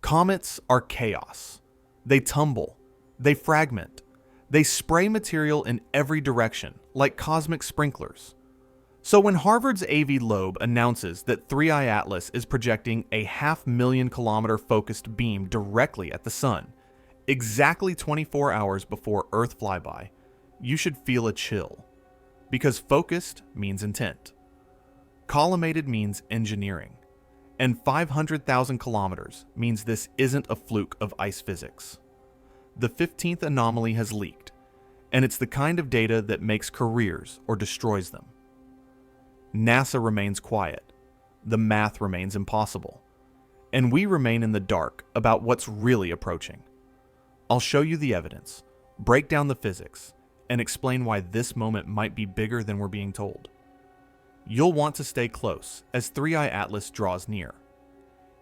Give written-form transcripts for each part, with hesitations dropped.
Comets are chaos. They tumble, they fragment, they spray material in every direction, like cosmic sprinklers. So when Harvard's Avi Loeb announces that 3I Atlas is projecting a 500,000 kilometer focused beam directly at the sun, exactly 24 hours before Earth flyby, you should feel a chill. Because focused means intent. Collimated means engineering. And 500,000 kilometers means this isn't a fluke of ice physics. The 15th anomaly has leaked, and it's the kind of data that makes careers or destroys them. NASA remains quiet. The math remains impossible. And we remain in the dark about what's really approaching. I'll show you the evidence, break down the physics, and explain why this moment might be bigger than we're being told. You'll want to stay close as 3I Atlas draws near.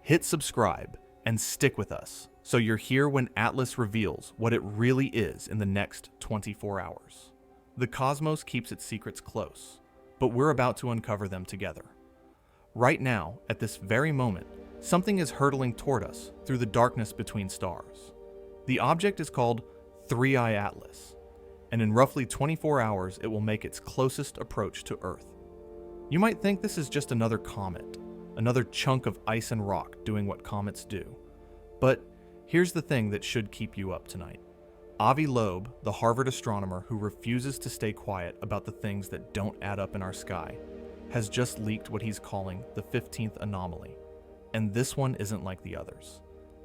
Hit subscribe and stick with us so you're here when Atlas reveals what it really is in the next 24 hours. The cosmos keeps its secrets close, but we're about to uncover them together. Right now, at this very moment, something is hurtling toward us through the darkness between stars. The object is called 3I Atlas, and in roughly 24 hours it will make its closest approach to Earth. You might think this is just another comet, another chunk of ice and rock doing what comets do. But here's the thing that should keep you up tonight. Avi Loeb, the Harvard astronomer who refuses to stay quiet about the things that don't add up in our sky, has just leaked what he's calling the 15th anomaly. And this one isn't like the others.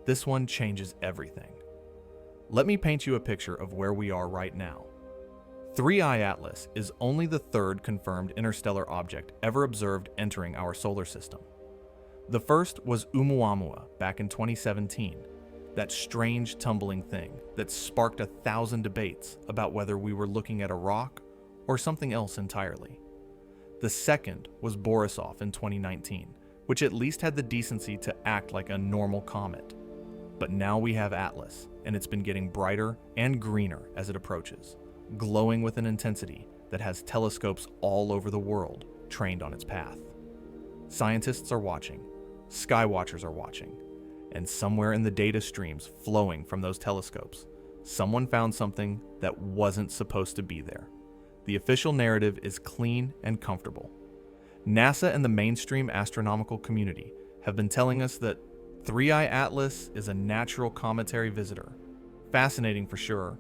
This one changes everything. Let me paint you a picture of where we are right now. 3I Atlas is only the third confirmed interstellar object ever observed entering our solar system. The first was Oumuamua back in 2017, that strange tumbling thing that sparked 1,000 debates about whether we were looking at a rock or something else entirely. The second was Borisov in 2019, which at least had the decency to act like a normal comet. But now we have Atlas, and it's been getting brighter and greener as it approaches, glowing with an intensity that has telescopes all over the world trained on its path. Scientists are watching, skywatchers are watching, and somewhere in the data streams flowing from those telescopes, someone found something that wasn't supposed to be there. The official narrative is clean and comfortable. NASA and the mainstream astronomical community have been telling us that 3I Atlas is a natural cometary visitor. Fascinating for sure,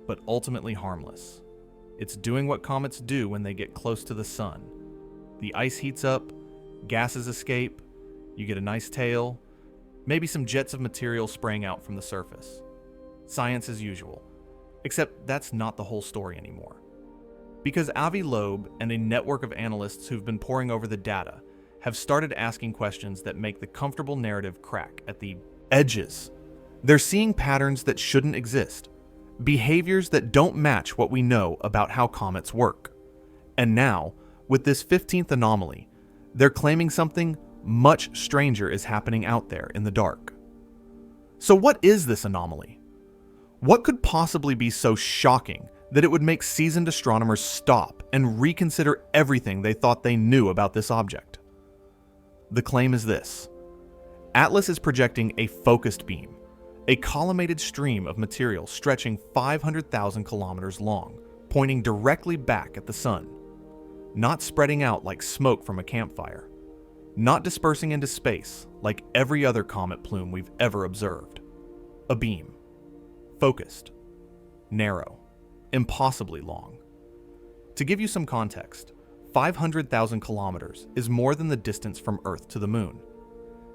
but ultimately harmless. It's doing what comets do when they get close to the sun. The ice heats up, gases escape, you get a nice tail, maybe some jets of material spraying out from the surface. Science as usual, except that's not the whole story anymore. Because Avi Loeb and a network of analysts who've been poring over the data have started asking questions that make the comfortable narrative crack at the edges. They're seeing patterns that shouldn't exist, behaviors that don't match what we know about how comets work. And now, with this 15th anomaly, they're claiming something much stranger is happening out there in the dark. So what is this anomaly? What could possibly be so shocking that it would make seasoned astronomers stop and reconsider everything they thought they knew about this object? The claim is this: Atlas is projecting a focused beam, a collimated stream of material stretching 500,000 kilometers long, pointing directly back at the sun, not spreading out like smoke from a campfire, not dispersing into space like every other comet plume we've ever observed. A beam. Focused. Narrow. Impossibly long. To give you some context, 500,000 kilometers is more than the distance from Earth to the Moon.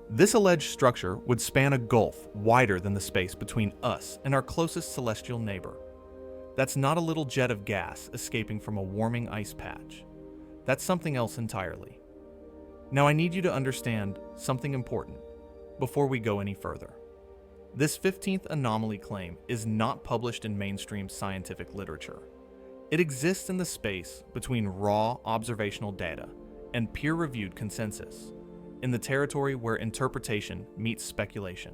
This alleged structure would span a gulf wider than the space between us and our closest celestial neighbor. That's not a little jet of gas escaping from a warming ice patch. That's something else entirely. Now I need you to understand something important before we go any further. This 15th anomaly claim is not published in mainstream scientific literature. It exists in the space between raw observational data and peer-reviewed consensus, in the territory where interpretation meets speculation.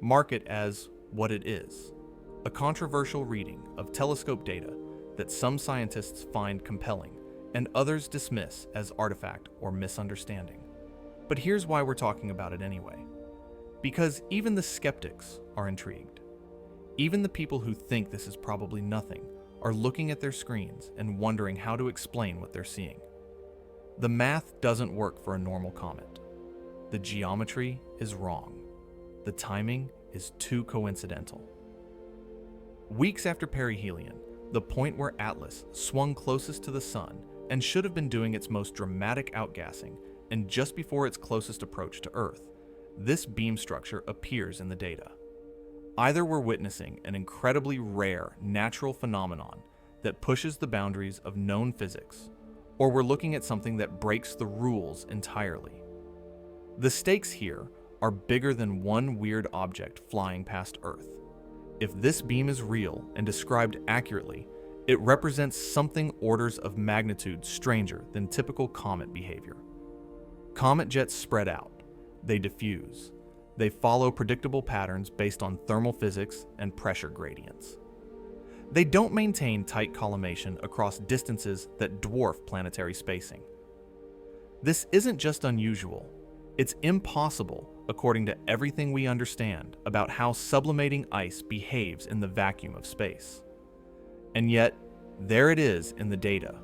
Mark it as what it is: a controversial reading of telescope data that some scientists find compelling and others dismiss as artifact or misunderstanding. But here's why we're talking about it anyway. Because even the skeptics are intrigued. Even the people who think this is probably nothing are looking at their screens and wondering how to explain what they're seeing. The math doesn't work for a normal comet. The geometry is wrong. The timing is too coincidental. Weeks after perihelion, the point where Atlas swung closest to the sun and should have been doing its most dramatic outgassing, and just before its closest approach to Earth, this beam structure appears in the data. Either we're witnessing an incredibly rare natural phenomenon that pushes the boundaries of known physics, or we're looking at something that breaks the rules entirely. The stakes here are bigger than one weird object flying past Earth. If this beam is real and described accurately, it represents something orders of magnitude stranger than typical comet behavior. Comet jets spread out. They diffuse. They follow predictable patterns based on thermal physics and pressure gradients. They don't maintain tight collimation across distances that dwarf planetary spacing. This isn't just unusual, it's impossible according to everything we understand about how sublimating ice behaves in the vacuum of space. And yet, there it is in the data.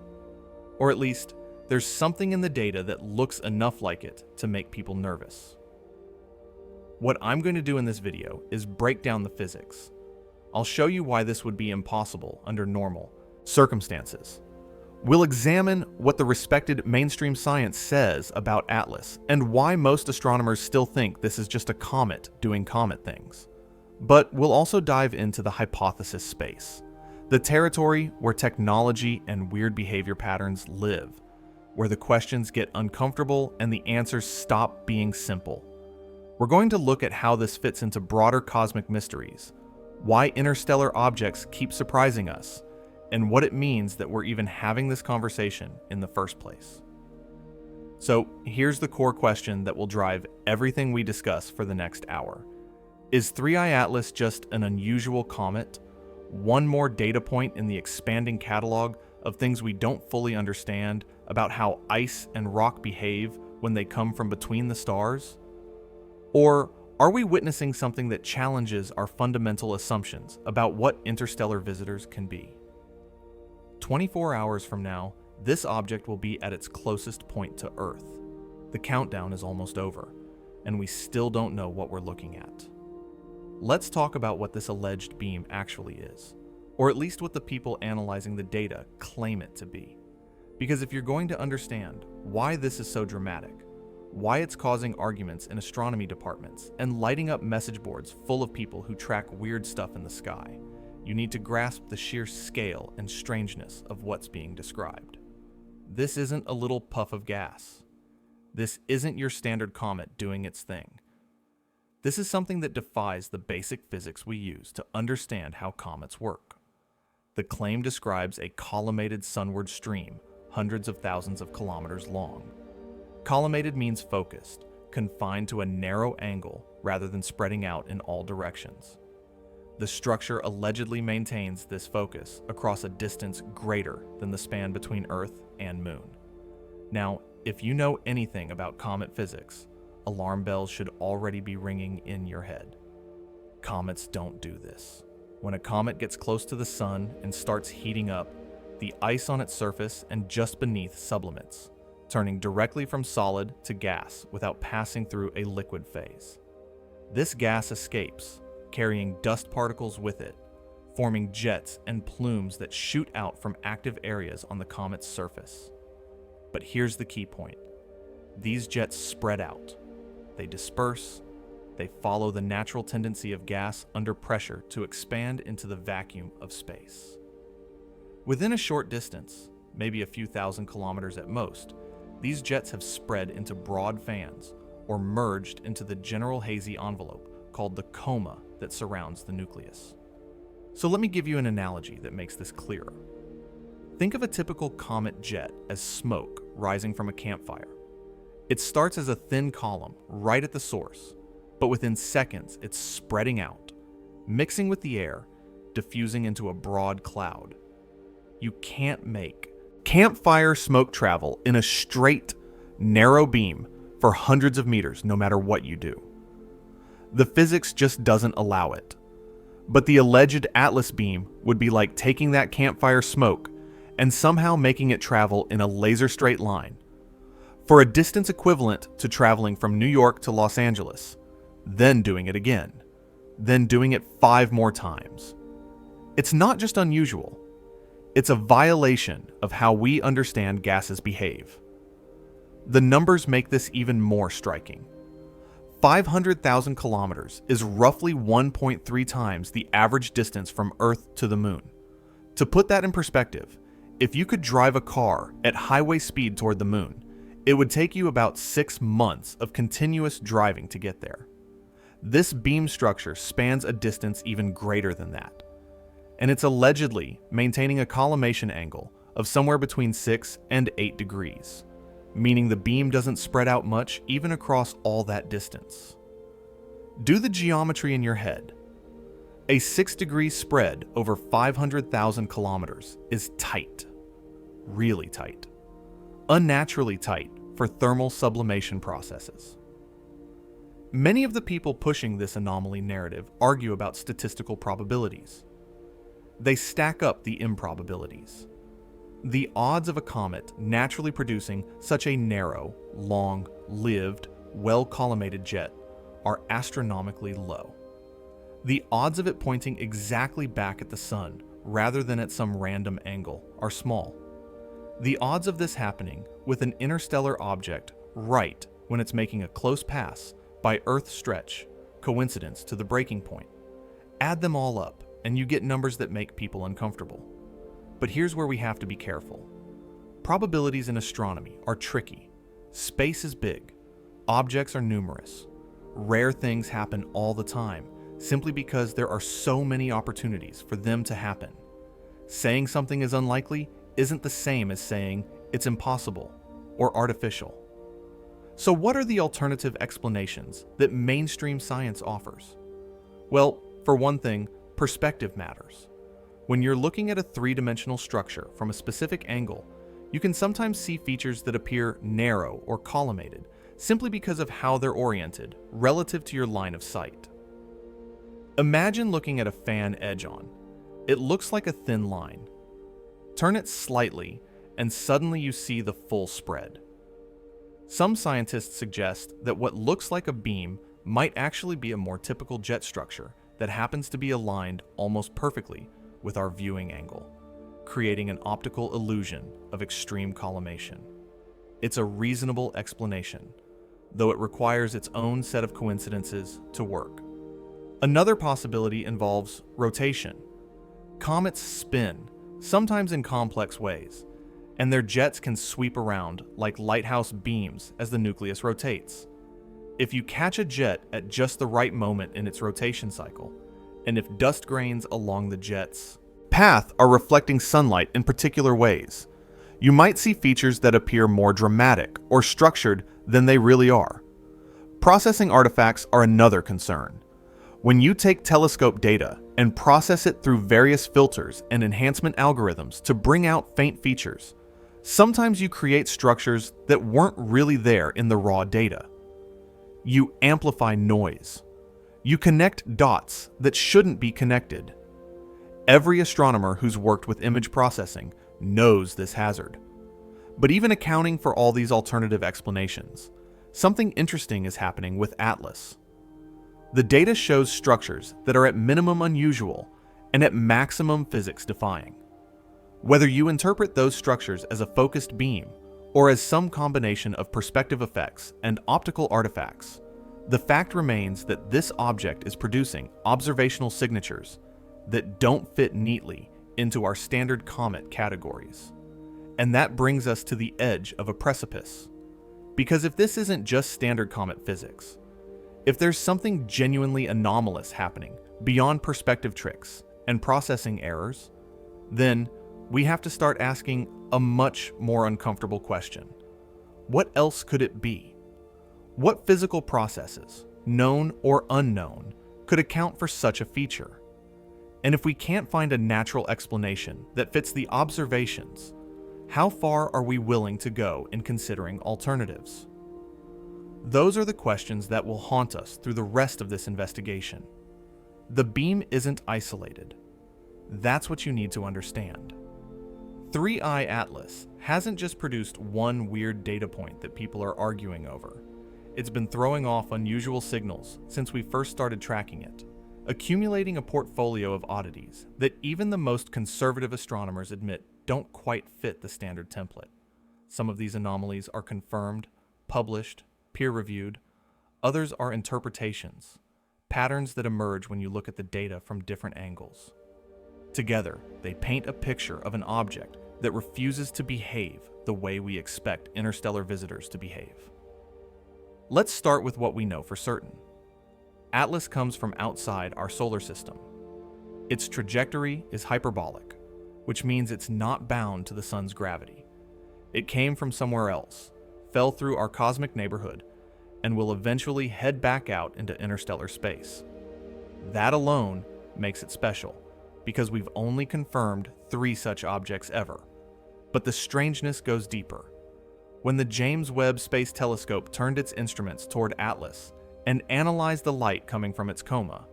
Or at least, there's something in the data that looks enough like it to make people nervous. What I'm going to do in this video is break down the physics. I'll show you why this would be impossible under normal circumstances. We'll examine what the respected mainstream science says about Atlas and why most astronomers still think this is just a comet doing comet things. But we'll also dive into the hypothesis space, the territory where technology and weird behavior patterns live, where the questions get uncomfortable and the answers stop being simple. We're going to look at how this fits into broader cosmic mysteries, why interstellar objects keep surprising us, and what it means that we're even having this conversation in the first place. So here's the core question that will drive everything we discuss for the next hour. Is 3i Atlas just an unusual comet? One more data point in the expanding catalog of things we don't fully understand about how ice and rock behave when they come from between the stars? Or are we witnessing something that challenges our fundamental assumptions about what interstellar visitors can be? 24 hours from now, this object will be at its closest point to Earth. The countdown is almost over, and we still don't know what we're looking at. Let's talk about what this alleged beam actually is, or at least what the people analyzing the data claim it to be. Because if you're going to understand why this is so dramatic, why it's causing arguments in astronomy departments and lighting up message boards full of people who track weird stuff in the sky, you need to grasp the sheer scale and strangeness of what's being described. This isn't a little puff of gas. This isn't your standard comet doing its thing. This is something that defies the basic physics we use to understand how comets work. The claim describes a collimated sunward stream, hundreds of thousands of kilometers long. Collimated means focused, confined to a narrow angle rather than spreading out in all directions. The structure allegedly maintains this focus across a distance greater than the span between Earth and Moon. Now, if you know anything about comet physics, alarm bells should already be ringing in your head. Comets don't do this. When a comet gets close to the sun and starts heating up, the ice on its surface and just beneath sublimates, turning directly from solid to gas without passing through a liquid phase. This gas escapes, carrying dust particles with it, forming jets and plumes that shoot out from active areas on the comet's surface. But here's the key point. These jets spread out. They disperse. They follow the natural tendency of gas under pressure to expand into the vacuum of space. Within a short distance, maybe a few thousand kilometers at most, these jets have spread into broad fans or merged into the general hazy envelope called the coma that surrounds the nucleus. So let me give you an analogy that makes this clearer. Think of a typical comet jet as smoke rising from a campfire. It starts as a thin column right at the source, but within seconds it's spreading out, mixing with the air, diffusing into a broad cloud. You can't make campfire smoke travel in a straight, narrow beam for hundreds of meters no matter what you do. The physics just doesn't allow it. But the alleged Atlas beam would be like taking that campfire smoke and somehow making it travel in a laser straight line, for a distance equivalent to traveling from New York to Los Angeles, then doing it again, then doing it 5 more times. It's not just unusual, it's a violation of how we understand gases behave. The numbers make this even more striking. 500,000 kilometers is roughly 1.3 times the average distance from Earth to the Moon. To put that in perspective, if you could drive a car at highway speed toward the Moon, it would take you about 6 months of continuous driving to get there. This beam structure spans a distance even greater than that, and it's allegedly maintaining a collimation angle of somewhere between 6 and 8 degrees, meaning the beam doesn't spread out much even across all that distance. Do the geometry in your head. A 6-degree spread over 500,000 kilometers is tight, really tight, unnaturally tight for thermal sublimation processes. Many of the people pushing this anomaly narrative argue about statistical probabilities. They stack up the improbabilities. The odds of a comet naturally producing such a narrow, long-lived, well-collimated jet are astronomically low. The odds of it pointing exactly back at the sun rather than at some random angle are small. The odds of this happening with an interstellar object right when it's making a close pass by Earth stretch coincidence to the breaking point. Add them all up and you get numbers that make people uncomfortable. But here's where we have to be careful. Probabilities in astronomy are tricky. Space is big. Objects are numerous. Rare things happen all the time, simply because there are so many opportunities for them to happen. Saying something is unlikely isn't the same as saying it's impossible or artificial. So what are the alternative explanations that mainstream science offers? Well, for one thing, perspective matters. When you're looking at a 3-dimensional structure from a specific angle, you can sometimes see features that appear narrow or collimated simply because of how they're oriented relative to your line of sight. Imagine looking at a fan edge-on. It looks like a thin line. Turn it slightly, and suddenly you see the full spread. Some scientists suggest that what looks like a beam might actually be a more typical jet structure that happens to be aligned almost perfectly with our viewing angle, creating an optical illusion of extreme collimation. It's a reasonable explanation, though it requires its own set of coincidences to work. Another possibility involves rotation. Comets spin, sometimes in complex ways, and their jets can sweep around like lighthouse beams as the nucleus rotates. If you catch a jet at just the right moment in its rotation cycle, and if dust grains along the jet's path are reflecting sunlight in particular ways, you might see features that appear more dramatic or structured than they really are. Processing artifacts are another concern. When you take telescope data and process it through various filters and enhancement algorithms to bring out faint features, sometimes you create structures that weren't really there in the raw data. You amplify noise. You connect dots that shouldn't be connected. Every astronomer who's worked with image processing knows this hazard. But even accounting for all these alternative explanations, something interesting is happening with Atlas. The data shows structures that are at minimum unusual and at maximum physics defying. Whether you interpret those structures as a focused beam or as some combination of perspective effects and optical artifacts, the fact remains that this object is producing observational signatures that don't fit neatly into our standard comet categories. And that brings us to the edge of a precipice. Because if this isn't just standard comet physics, if there's something genuinely anomalous happening beyond perspective tricks and processing errors, then we have to start asking a much more uncomfortable question. What else could it be? What physical processes, known or unknown, could account for such a feature? And if we can't find a natural explanation that fits the observations, how far are we willing to go in considering alternatives? Those are the questions that will haunt us through the rest of this investigation. The beam isn't isolated. That's what you need to understand. 3i Atlas hasn't just produced one weird data point that people are arguing over. It's been throwing off unusual signals since we first started tracking it, accumulating a portfolio of oddities that even the most conservative astronomers admit don't quite fit the standard template. Some of these anomalies are confirmed, published, peer-reviewed. Others are interpretations, patterns that emerge when you look at the data from different angles. Together, they paint a picture of an object that refuses to behave the way we expect interstellar visitors to behave. Let's start with what we know for certain. Atlas comes from outside our solar system. Its trajectory is hyperbolic, which means it's not bound to the sun's gravity. It came from somewhere else, fell through our cosmic neighborhood, and will eventually head back out into interstellar space. That alone makes it special, because we've only confirmed 3 such objects ever. But the strangeness goes deeper. When the James Webb Space Telescope turned its instruments toward Atlas and analyzed the light coming from its coma,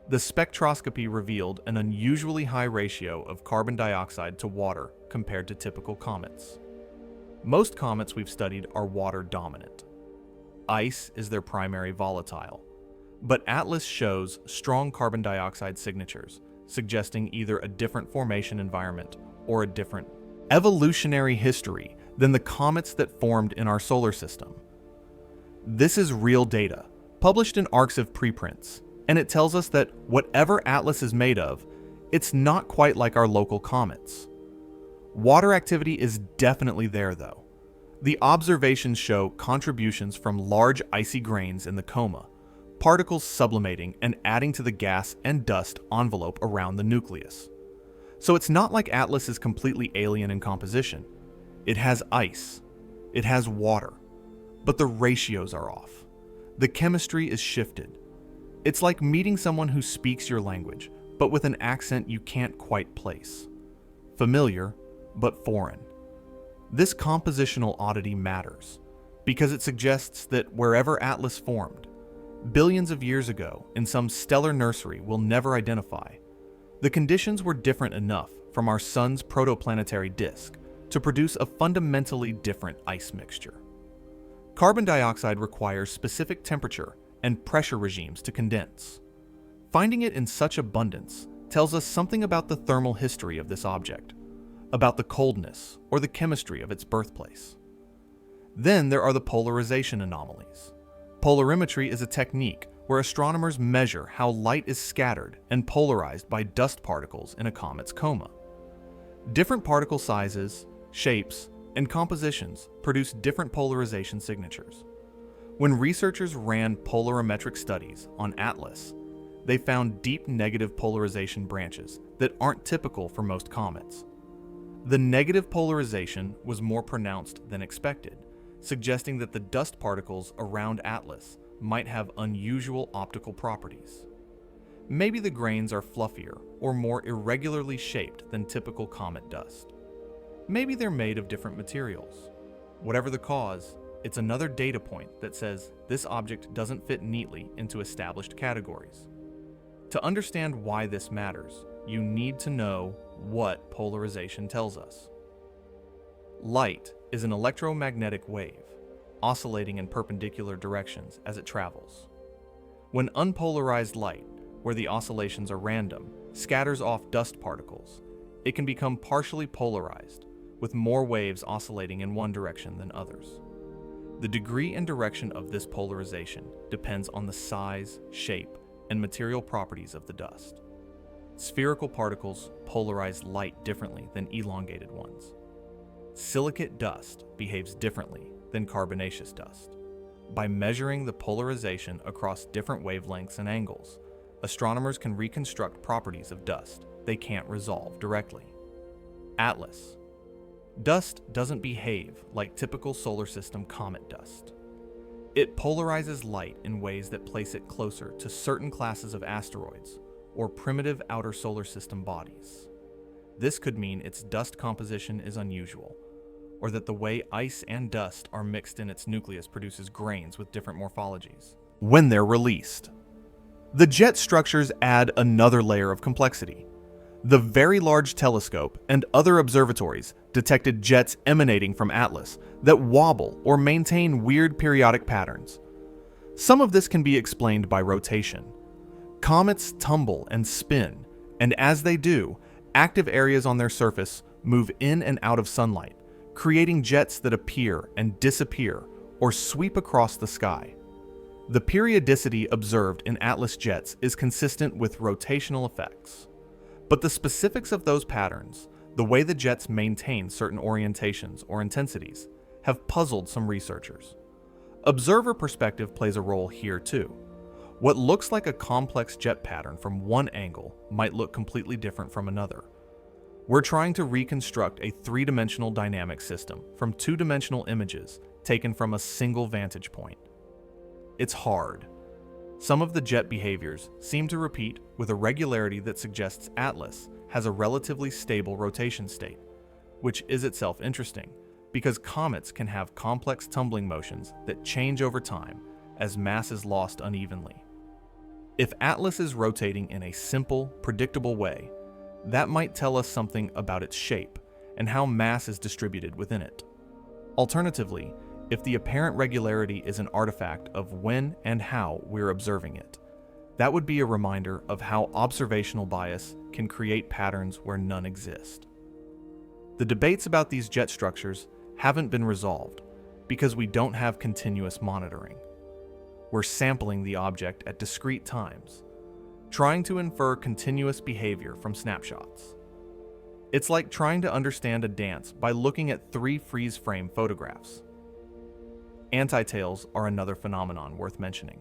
the spectroscopy revealed an unusually high ratio of carbon dioxide to water compared to typical comets. Most comets we've studied are water dominant. Ice is their primary volatile, but Atlas shows strong carbon dioxide signatures, suggesting either a different formation environment or a different evolutionary history than the comets that formed in our solar system. This is real data, published in Arxiv preprints, and it tells us that whatever Atlas is made of, it's not quite like our local comets. Water activity is definitely there, though. The observations show contributions from large icy grains in the coma, particles sublimating and adding to the gas and dust envelope around the nucleus. So it's not like Atlas is completely alien in composition. It has ice, it has water, but the ratios are off. The chemistry is shifted. It's like meeting someone who speaks your language, but with an accent you can't quite place. Familiar, but foreign. This compositional oddity matters, because it suggests that wherever Atlas formed, billions of years ago in some stellar nursery we'll never identify, the conditions were different enough from our sun's protoplanetary disk to produce a fundamentally different ice mixture. Carbon dioxide requires specific temperature and pressure regimes to condense. Finding it in such abundance tells us something about the thermal history of this object, about the coldness or the chemistry of its birthplace. Then there are the polarization anomalies. Polarimetry is a technique where astronomers measure how light is scattered and polarized by dust particles in a comet's coma. Different particle sizes, shapes, and compositions produce different polarization signatures. When researchers ran polarimetric studies on Atlas, they found deep negative polarization branches that aren't typical for most comets. The negative polarization was more pronounced than expected, suggesting that the dust particles around Atlas might have unusual optical properties. Maybe the grains are fluffier or more irregularly shaped than typical comet dust. Maybe they're made of different materials. Whatever the cause, it's another data point that says this object doesn't fit neatly into established categories. To understand why this matters, you need to know what polarization tells us. Light is an electromagnetic wave, oscillating in perpendicular directions as it travels. When unpolarized light, where the oscillations are random, scatters off dust particles, it can become partially polarized, with more waves oscillating in one direction than others. The degree and direction of this polarization depends on the size, shape, and material properties of the dust. Spherical particles polarize light differently than elongated ones. Silicate dust behaves differently than carbonaceous dust. By measuring the polarization across different wavelengths and angles, astronomers can reconstruct properties of dust they can't resolve directly. Atlas. Dust doesn't behave like typical solar system comet dust. It polarizes light in ways that place it closer to certain classes of asteroids or primitive outer solar system bodies. This could mean its dust composition is unusual, or that the way ice and dust are mixed in its nucleus produces grains with different morphologies. When they're released. The jet structures add another layer of complexity. The Very Large Telescope and other observatories detected jets emanating from Atlas that wobble or maintain weird periodic patterns. Some of this can be explained by rotation. Comets tumble and spin, and as they do, active areas on their surface move in and out of sunlight, creating jets that appear and disappear or sweep across the sky. The periodicity observed in Atlas jets is consistent with rotational effects. But the specifics of those patterns, the way the jets maintain certain orientations or intensities, have puzzled some researchers. Observer perspective plays a role here too. What looks like a complex jet pattern from one angle might look completely different from another. We're trying to reconstruct a three-dimensional dynamic system from two-dimensional images taken from a single vantage point. It's hard. Some of the jet behaviors seem to repeat with a regularity that suggests Atlas has a relatively stable rotation state, which is itself interesting, because comets can have complex tumbling motions that change over time as mass is lost unevenly. If Atlas is rotating in a simple, predictable way, that might tell us something about its shape and how mass is distributed within it. Alternatively, if the apparent regularity is an artifact of when and how we're observing it, that would be a reminder of how observational bias can create patterns where none exist. The debates about these jet structures haven't been resolved because we don't have continuous monitoring. We're sampling the object at discrete times, trying to infer continuous behavior from snapshots. It's like trying to understand a dance by looking at 3 freeze-frame photographs. Antitails are another phenomenon worth mentioning.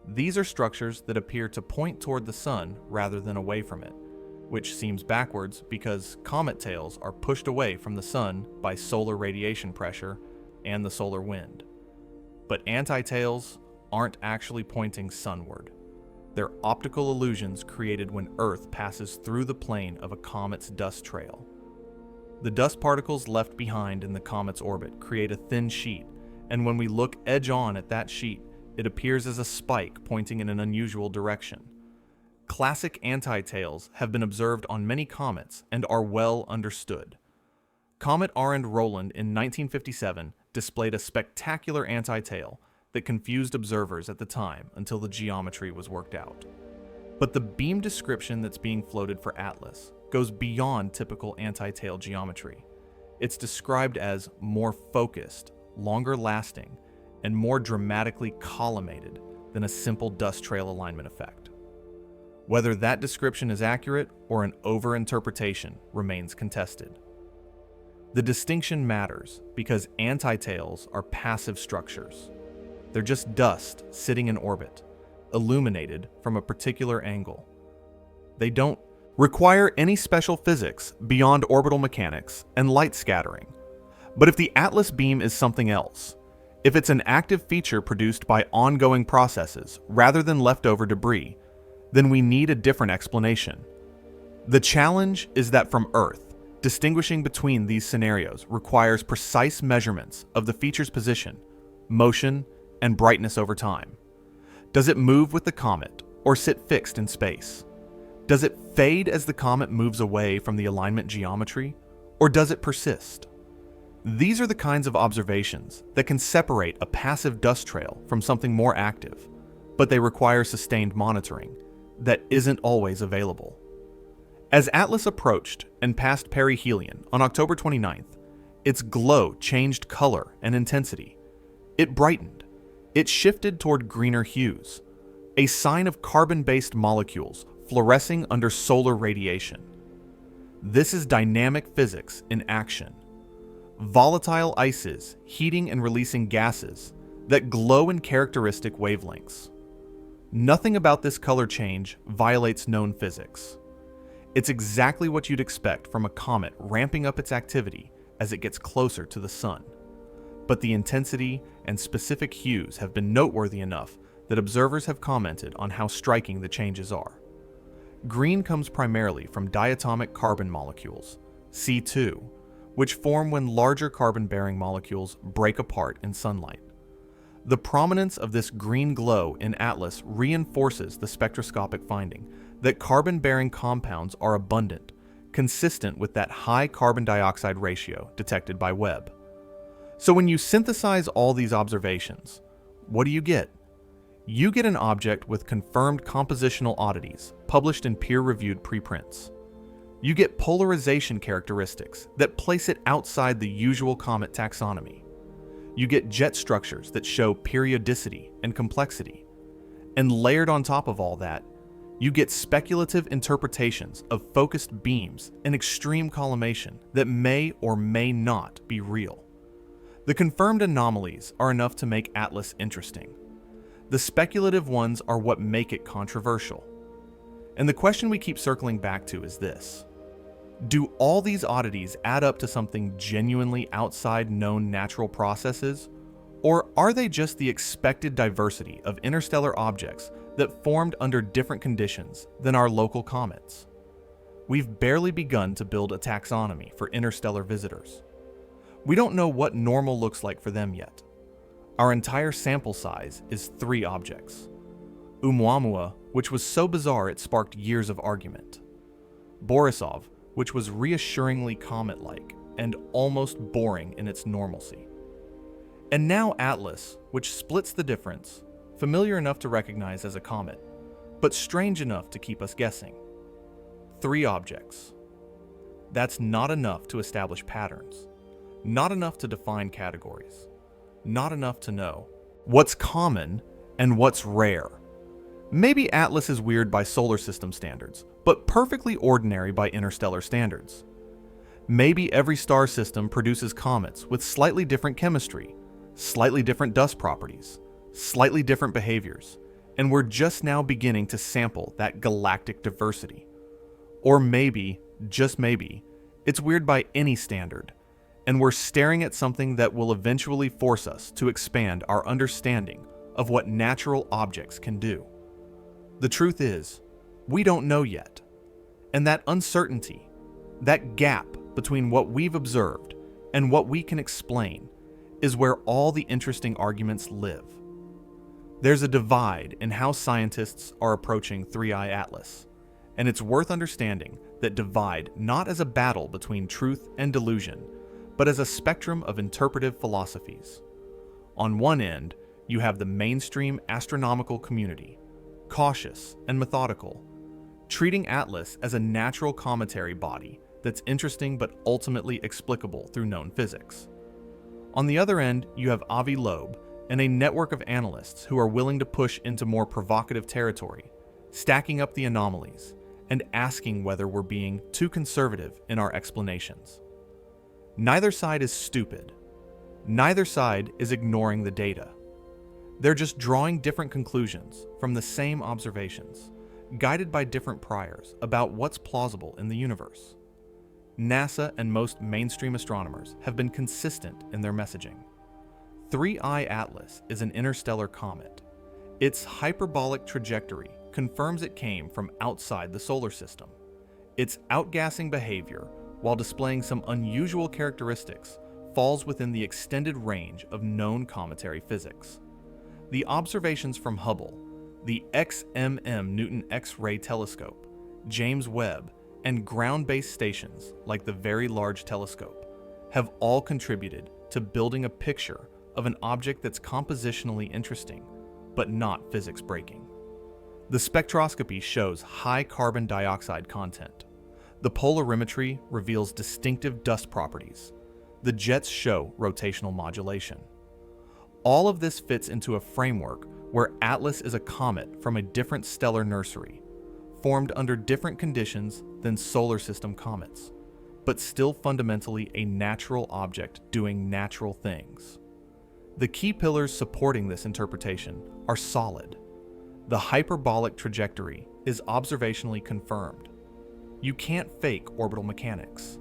These are structures that appear to point toward the sun rather than away from it, which seems backwards because comet tails are pushed away from the sun by solar radiation pressure and the solar wind. But antitails aren't actually pointing sunward. They're optical illusions created when Earth passes through the plane of a comet's dust trail. The dust particles left behind in the comet's orbit create a thin sheet, and when we look edge-on at that sheet, it appears as a spike pointing in an unusual direction. Classic antitails have been observed on many comets and are well understood. Comet Arend-Roland in 1957 displayed a spectacular antitail that confused observers at the time until the geometry was worked out. But the beam description that's being floated for Atlas goes beyond typical antitail geometry. It's described as more focused, longer lasting, and more dramatically collimated than a simple dust trail alignment effect. Whether that description is accurate or an overinterpretation remains contested. The distinction matters because antitails are passive structures. They're just dust sitting in orbit, illuminated from a particular angle. They don't require any special physics beyond orbital mechanics and light scattering. But if the Atlas beam is something else, if it's an active feature produced by ongoing processes rather than leftover debris, then we need a different explanation. The challenge is that from Earth, distinguishing between these scenarios requires precise measurements of the feature's position, motion, and brightness over time. Does it move with the comet or sit fixed in space? Does it fade as the comet moves away from the alignment geometry, or does it persist? These are the kinds of observations that can separate a passive dust trail from something more active, but they require sustained monitoring that isn't always available. As Atlas approached and passed perihelion on October 29th, its glow changed color and intensity. It brightened. It shifted toward greener hues, a sign of carbon-based molecules fluorescing under solar radiation. This is dynamic physics in action. Volatile ices heating and releasing gases that glow in characteristic wavelengths. Nothing about this color change violates known physics. It's exactly what you'd expect from a comet ramping up its activity as it gets closer to the sun. But the intensity and specific hues have been noteworthy enough that observers have commented on how striking the changes are. Green comes primarily from diatomic carbon molecules, C2, which form when larger carbon-bearing molecules break apart in sunlight. The prominence of this green glow in Atlas reinforces the spectroscopic finding that carbon-bearing compounds are abundant, consistent with that high carbon dioxide ratio detected by Webb. So when you synthesize all these observations, what do you get? You get an object with confirmed compositional oddities published in peer-reviewed preprints. You get polarization characteristics that place it outside the usual comet taxonomy. You get jet structures that show periodicity and complexity. And layered on top of all that, you get speculative interpretations of focused beams and extreme collimation that may or may not be real. The confirmed anomalies are enough to make Atlas interesting. The speculative ones are what make it controversial. And the question we keep circling back to is this: do all these oddities add up to something genuinely outside known natural processes, or are they just the expected diversity of interstellar objects that formed under different conditions than our local comets? We've barely begun to build a taxonomy for interstellar visitors. We don't know what normal looks like for them yet. Our entire sample size is 3 objects. Oumuamua, which was so bizarre it sparked years of argument. Borisov, which was reassuringly comet-like and almost boring in its normalcy. And now Atlas, which splits the difference, familiar enough to recognize as a comet, but strange enough to keep us guessing. 3 objects. That's not enough to establish patterns, not enough to define categories, not enough to know what's common and what's rare. Maybe Atlas is weird by solar system standards, but perfectly ordinary by interstellar standards. Maybe every star system produces comets with slightly different chemistry, slightly different dust properties, slightly different behaviors, and we're just now beginning to sample that galactic diversity. Or maybe, just maybe, it's weird by any standard, and we're staring at something that will eventually force us to expand our understanding of what natural objects can do. The truth is, we don't know yet. And that uncertainty, that gap between what we've observed and what we can explain, is where all the interesting arguments live. There's a divide in how scientists are approaching 3I Atlas, and it's worth understanding that divide not as a battle between truth and delusion, but as a spectrum of interpretive philosophies. On one end, you have the mainstream astronomical community, cautious and methodical, treating Atlas as a natural cometary body that's interesting but ultimately explicable through known physics. On the other end, you have Avi Loeb and a network of analysts who are willing to push into more provocative territory, stacking up the anomalies and asking whether we're being too conservative in our explanations. Neither side is stupid. Neither side is ignoring the data. They're just drawing different conclusions from the same observations, guided by different priors about what's plausible in the universe. NASA and most mainstream astronomers have been consistent in their messaging. 3I Atlas is an interstellar comet. Its hyperbolic trajectory confirms it came from outside the solar system. Its outgassing behavior, while displaying some unusual characteristics, falls within the extended range of known cometary physics. The observations from Hubble, the XMM Newton X-ray telescope, James Webb, and ground-based stations like the Very Large Telescope have all contributed to building a picture of an object that's compositionally interesting, but not physics-breaking. The spectroscopy shows high carbon dioxide content. The polarimetry reveals distinctive dust properties. The jets show rotational modulation. All of this fits into a framework where Atlas is a comet from a different stellar nursery, formed under different conditions than solar system comets, but still fundamentally a natural object doing natural things. The key pillars supporting this interpretation are solid. The hyperbolic trajectory is observationally confirmed. You can't fake orbital mechanics.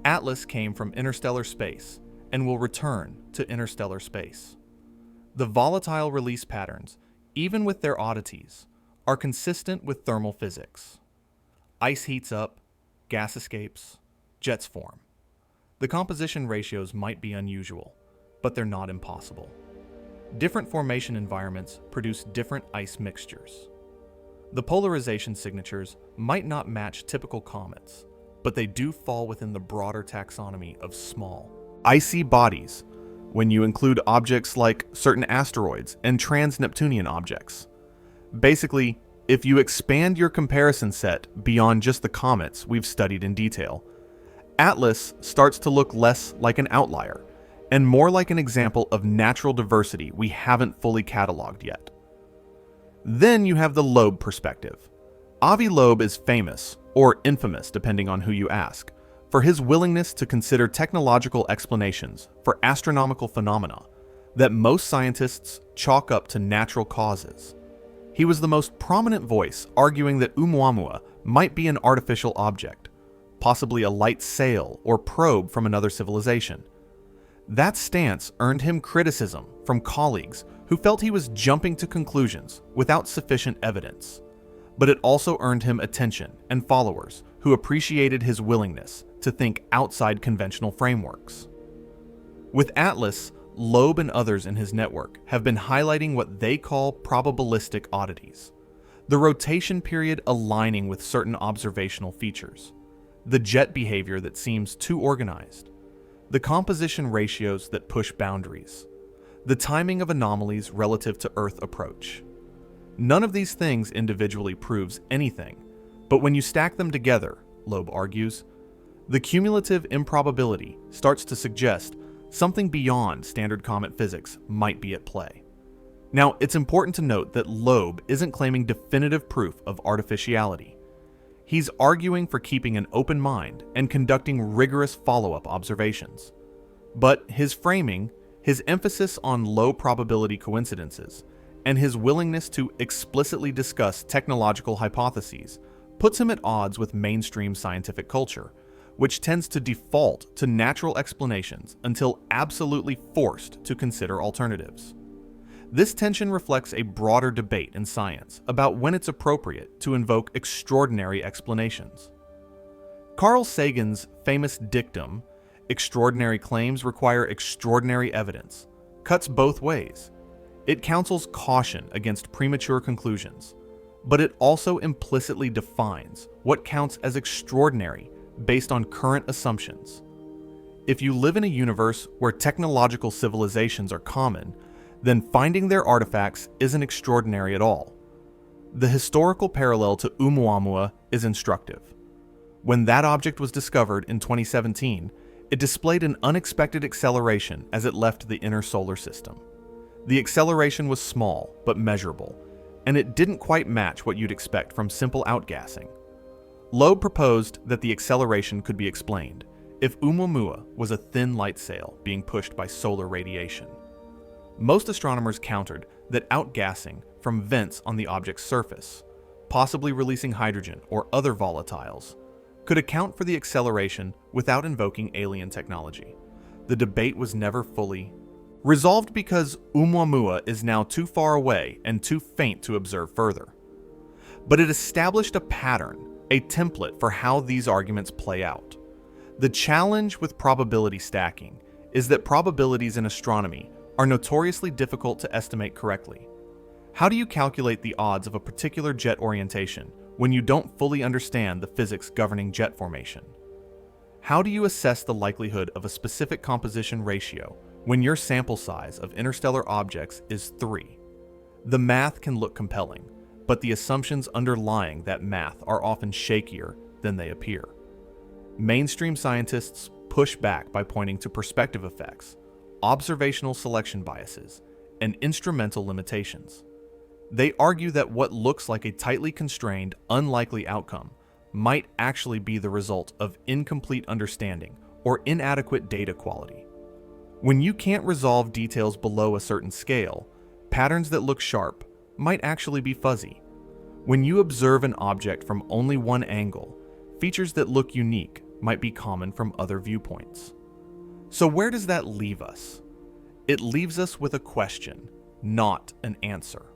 Atlas came from interstellar space and will return to interstellar space. The volatile release patterns, even with their oddities, are consistent with thermal physics. Ice heats up, gas escapes, jets form. The composition ratios might be unusual, but they're not impossible. Different formation environments produce different ice mixtures. The polarization signatures might not match typical comets, but they do fall within the broader taxonomy of small, icy bodies when you include objects like certain asteroids and trans-Neptunian objects. Basically, if you expand your comparison set beyond just the comets we've studied in detail, Atlas starts to look less like an outlier and more like an example of natural diversity we haven't fully cataloged yet. Then you have the Loeb perspective. Avi Loeb is famous, or infamous depending on who you ask, for his willingness to consider technological explanations for astronomical phenomena that most scientists chalk up to natural causes. He was the most prominent voice arguing that Oumuamua might be an artificial object, possibly a light sail or probe from another civilization. That stance earned him criticism from colleagues who felt he was jumping to conclusions without sufficient evidence. But it also earned him attention and followers who appreciated his willingness to think outside conventional frameworks. With Atlas, Loeb and others in his network have been highlighting what they call probabilistic oddities, the rotation period aligning with certain observational features, the jet behavior that seems too organized, the composition ratios that push boundaries, the timing of anomalies relative to Earth approach. None of these things individually proves anything, but when you stack them together, Loeb argues, the cumulative improbability starts to suggest something beyond standard comet physics might be at play. Now, it's important to note that Loeb isn't claiming definitive proof of artificiality. He's arguing for keeping an open mind and conducting rigorous follow-up observations. But his framing, his emphasis on low probability coincidences, and his willingness to explicitly discuss technological hypotheses puts him at odds with mainstream scientific culture, which tends to default to natural explanations until absolutely forced to consider alternatives. This tension reflects a broader debate in science about when it's appropriate to invoke extraordinary explanations. Carl Sagan's famous dictum, "Extraordinary claims require extraordinary evidence," cuts both ways. It counsels caution against premature conclusions, but it also implicitly defines what counts as extraordinary based on current assumptions. If you live in a universe where technological civilizations are common, then finding their artifacts isn't extraordinary at all. The historical parallel to Oumuamua is instructive. When that object was discovered in 2017, it displayed an unexpected acceleration as it left the inner solar system. The acceleration was small but measurable, and it didn't quite match what you'd expect from simple outgassing. Loeb proposed that the acceleration could be explained if Oumuamua was a thin light sail being pushed by solar radiation. Most astronomers countered that outgassing from vents on the object's surface, possibly releasing hydrogen or other volatiles, could account for the acceleration without invoking alien technology. The debate was never fully resolved because Oumuamua is now too far away and too faint to observe further. But it established a pattern, a template for how these arguments play out. The challenge with probability stacking is that probabilities in astronomy are notoriously difficult to estimate correctly. How do you calculate the odds of a particular jet orientation when you don't fully understand the physics governing jet formation? How do you assess the likelihood of a specific composition ratio when your sample size of interstellar objects is 3? The math can look compelling, but the assumptions underlying that math are often shakier than they appear. Mainstream scientists push back by pointing to perspective effects, observational selection biases, and instrumental limitations. They argue that what looks like a tightly constrained, unlikely outcome might actually be the result of incomplete understanding or inadequate data quality. When you can't resolve details below a certain scale, patterns that look sharp might actually be fuzzy. When you observe an object from only one angle, features that look unique might be common from other viewpoints. So where does that leave us? It leaves us with a question, not an answer.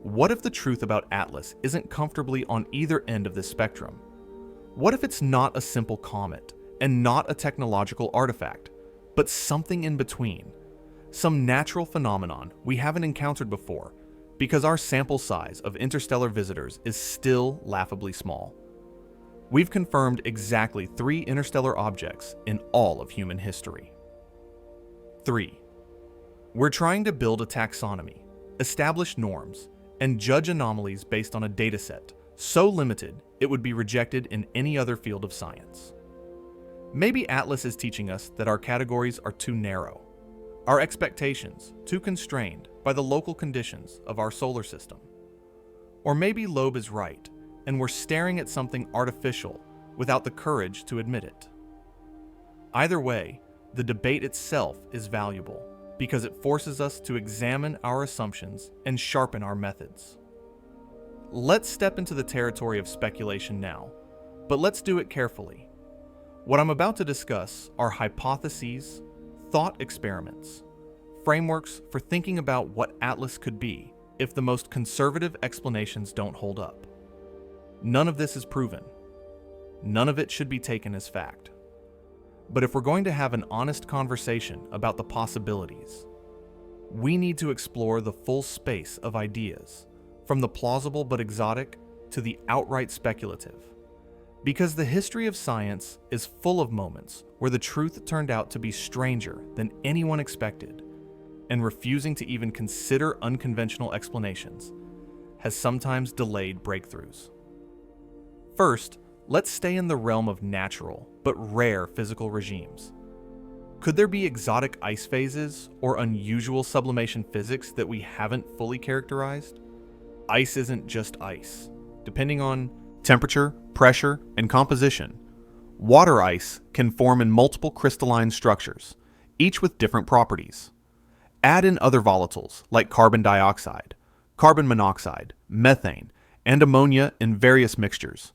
What if the truth about Atlas isn't comfortably on either end of this spectrum? What if it's not a simple comet, and not a technological artifact, but something in between. Some natural phenomenon we haven't encountered before because our sample size of interstellar visitors is still laughably small. We've confirmed exactly 3 interstellar objects in all of human history. 3. We're trying to build a taxonomy, establish norms, and judge anomalies based on a dataset so limited it would be rejected in any other field of science. Maybe Atlas is teaching us that our categories are too narrow, our expectations too constrained by the local conditions of our solar system. Or maybe Loeb is right, and we're staring at something artificial without the courage to admit it. Either way, the debate itself is valuable because it forces us to examine our assumptions and sharpen our methods. Let's step into the territory of speculation now, but let's do it carefully. What I'm about to discuss are hypotheses, thought experiments, frameworks for thinking about what Atlas could be if the most conservative explanations don't hold up. None of this is proven. None of it should be taken as fact. But if we're going to have an honest conversation about the possibilities, we need to explore the full space of ideas, from the plausible but exotic to the outright speculative. Because the history of science is full of moments where the truth turned out to be stranger than anyone expected, and refusing to even consider unconventional explanations has sometimes delayed breakthroughs. First, let's stay in the realm of natural but rare physical regimes. Could there be exotic ice phases or unusual sublimation physics that we haven't fully characterized? Ice isn't just ice. Depending on temperature, pressure, and composition, water ice can form in multiple crystalline structures, each with different properties. Add in other volatiles like carbon dioxide, carbon monoxide, methane, and ammonia in various mixtures,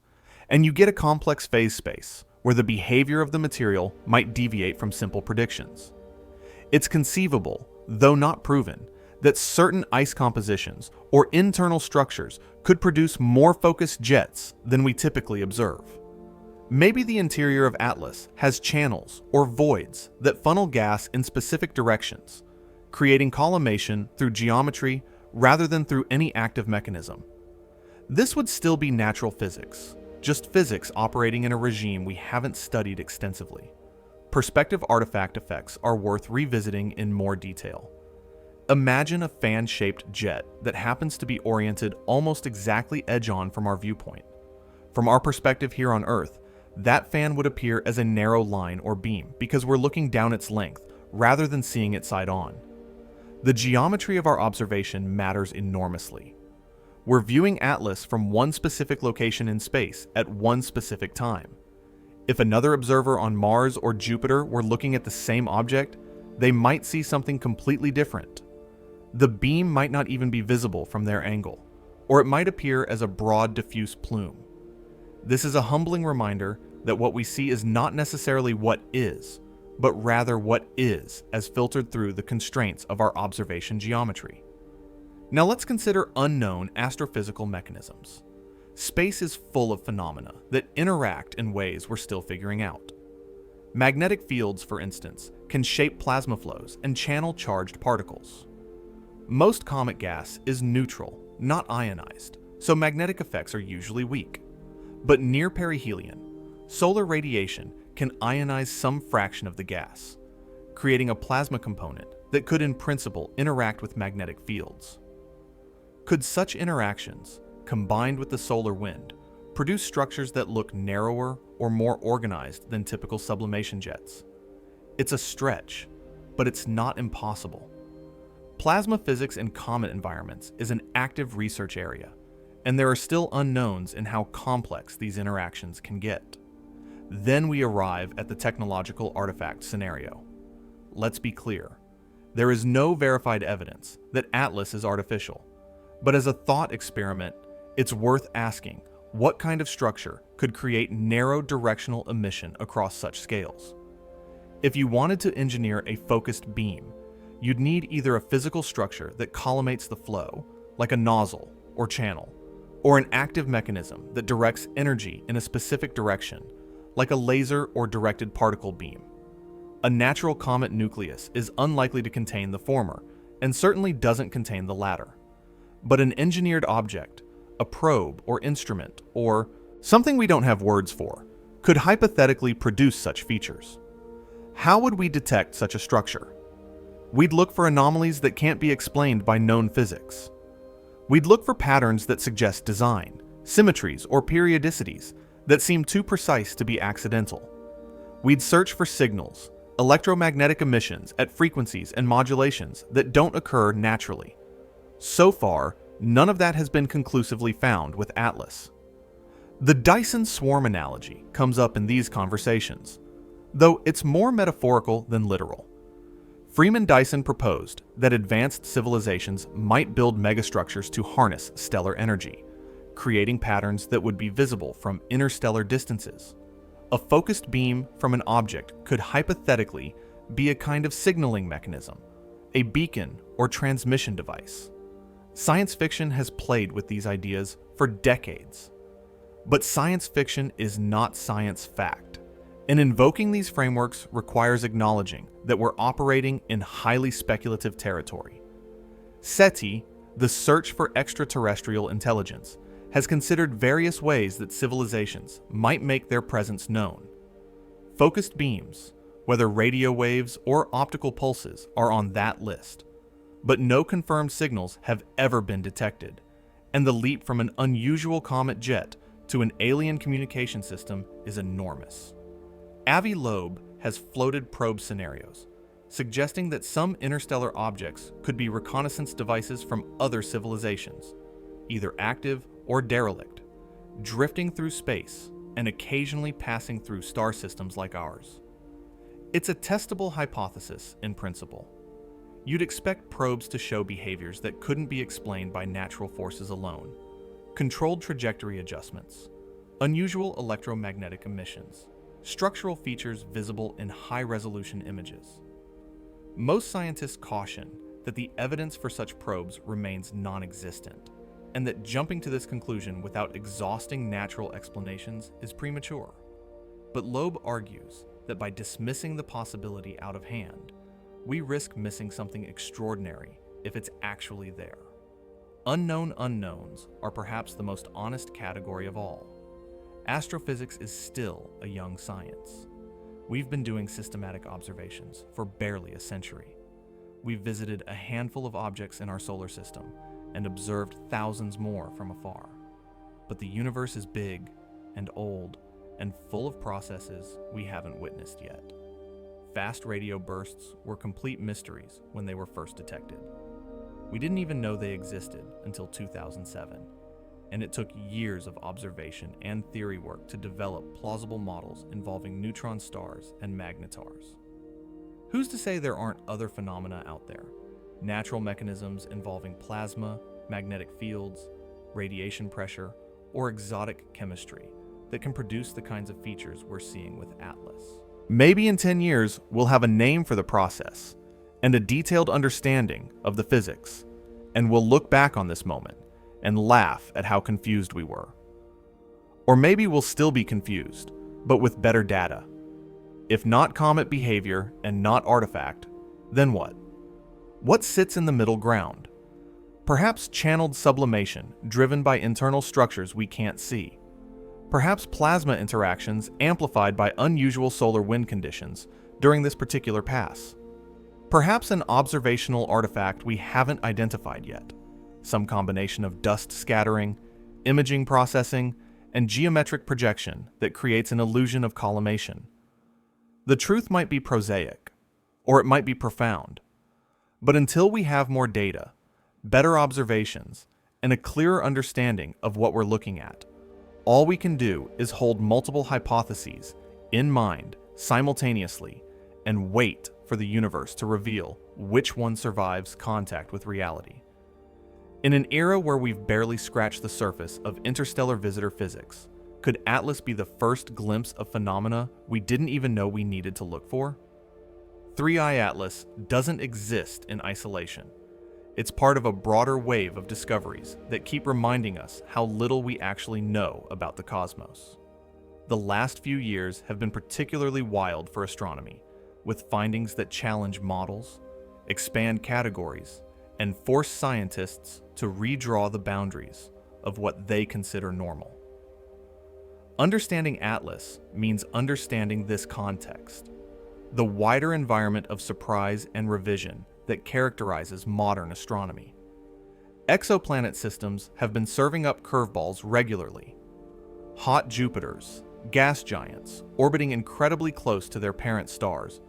and you get a complex phase space where the behavior of the material might deviate from simple predictions. It's conceivable, though not proven, that certain ice compositions or internal structures could produce more focused jets than we typically observe. Maybe the interior of Atlas has channels or voids that funnel gas in specific directions, creating collimation through geometry rather than through any active mechanism. This would still be natural physics, just physics operating in a regime we haven't studied extensively. Perspective artifact effects are worth revisiting in more detail. Imagine a fan-shaped jet that happens to be oriented almost exactly edge-on from our viewpoint. From our perspective here on Earth, that fan would appear as a narrow line or beam because we're looking down its length rather than seeing it side-on. The geometry of our observation matters enormously. We're viewing Atlas from one specific location in space at one specific time. If another observer on Mars or Jupiter were looking at the same object, they might see something completely different. The beam might not even be visible from their angle, or it might appear as a broad, diffuse plume. This is a humbling reminder that what we see is not necessarily what is, but rather what is as filtered through the constraints of our observation geometry. Now let's consider unknown astrophysical mechanisms. Space is full of phenomena that interact in ways we're still figuring out. Magnetic fields, for instance, can shape plasma flows and channel charged particles. Most comet gas is neutral, not ionized, so magnetic effects are usually weak. But near perihelion, solar radiation can ionize some fraction of the gas, creating a plasma component that could in principle interact with magnetic fields. Could such interactions, combined with the solar wind, produce structures that look narrower or more organized than typical sublimation jets? It's a stretch, but it's not impossible. Plasma physics in comet environments is an active research area, and there are still unknowns in how complex these interactions can get. Then we arrive at the technological artifact scenario. Let's be clear. There is no verified evidence that Atlas is artificial, but as a thought experiment, it's worth asking what kind of structure could create narrow directional emission across such scales. If you wanted to engineer a focused beam, you'd need either a physical structure that collimates the flow, like a nozzle or channel, or an active mechanism that directs energy in a specific direction, like a laser or directed particle beam. A natural comet nucleus is unlikely to contain the former, and certainly doesn't contain the latter. But an engineered object, a probe or instrument, or something we don't have words for, could hypothetically produce such features. How would we detect such a structure? We'd look for anomalies that can't be explained by known physics. We'd look for patterns that suggest design, symmetries, or periodicities that seem too precise to be accidental. We'd search for signals, electromagnetic emissions at frequencies and modulations that don't occur naturally. So far, none of that has been conclusively found with ATLAS. The Dyson swarm analogy comes up in these conversations, though it's more metaphorical than literal. Freeman Dyson proposed that advanced civilizations might build megastructures to harness stellar energy, creating patterns that would be visible from interstellar distances. A focused beam from an object could hypothetically be a kind of signaling mechanism, a beacon or transmission device. Science fiction has played with these ideas for decades. But science fiction is not science fact, and invoking these frameworks requires acknowledging that we're operating in highly speculative territory. SETI, the search for extraterrestrial intelligence, has considered various ways that civilizations might make their presence known. Focused beams, whether radio waves or optical pulses, are on that list. But no confirmed signals have ever been detected, and the leap from an unusual comet jet to an alien communication system is enormous. Avi Loeb has floated probe scenarios, suggesting that some interstellar objects could be reconnaissance devices from other civilizations, either active or derelict, drifting through space and occasionally passing through star systems like ours. It's a testable hypothesis in principle. You'd expect probes to show behaviors that couldn't be explained by natural forces alone. Controlled trajectory adjustments, unusual electromagnetic emissions, structural features visible in high-resolution images. Most scientists caution that the evidence for such probes remains non-existent, and that jumping to this conclusion without exhausting natural explanations is premature. But Loeb argues that by dismissing the possibility out of hand, we risk missing something extraordinary if it's actually there. Unknown unknowns are perhaps the most honest category of all. Astrophysics is still a young science. We've been doing systematic observations for barely a century. We've visited a handful of objects in our solar system and observed thousands more from afar. But the universe is big and old and full of processes we haven't witnessed yet. Fast radio bursts were complete mysteries when they were first detected. We didn't even know they existed until 2007, and it took years of observation and theory work to develop plausible models involving neutron stars and magnetars. Who's to say there aren't other phenomena out there? Natural mechanisms involving plasma, magnetic fields, radiation pressure, or exotic chemistry that can produce the kinds of features we're seeing with ATLAS. Maybe in 10 years, we'll have a name for the process and a detailed understanding of the physics, and we'll look back on this moment and laugh at how confused we were. Or maybe we'll still be confused, but with better data. If not comet behavior and not artifact, then what? What sits in the middle ground? Perhaps channeled sublimation driven by internal structures we can't see. Perhaps plasma interactions amplified by unusual solar wind conditions during this particular pass. Perhaps an observational artifact we haven't identified yet. Some combination of dust scattering, imaging processing, and geometric projection that creates an illusion of collimation. The truth might be prosaic, or it might be profound. But until we have more data, better observations, and a clearer understanding of what we're looking at, all we can do is hold multiple hypotheses in mind simultaneously and wait for the universe to reveal which one survives contact with reality. In an era where we've barely scratched the surface of interstellar visitor physics, could ATLAS be the first glimpse of phenomena we didn't even know we needed to look for? 3i Atlas doesn't exist in isolation. It's part of a broader wave of discoveries that keep reminding us how little we actually know about the cosmos. the last few years have been particularly wild for astronomy, with findings that challenge models, expand categories, and force scientists to redraw the boundaries of what they consider normal. Understanding Atlas means understanding this context, the wider environment of surprise and revision that characterizes modern astronomy. Exoplanet systems have been serving up curveballs regularly. Hot Jupiters, gas giants, orbiting incredibly close to their parent stars,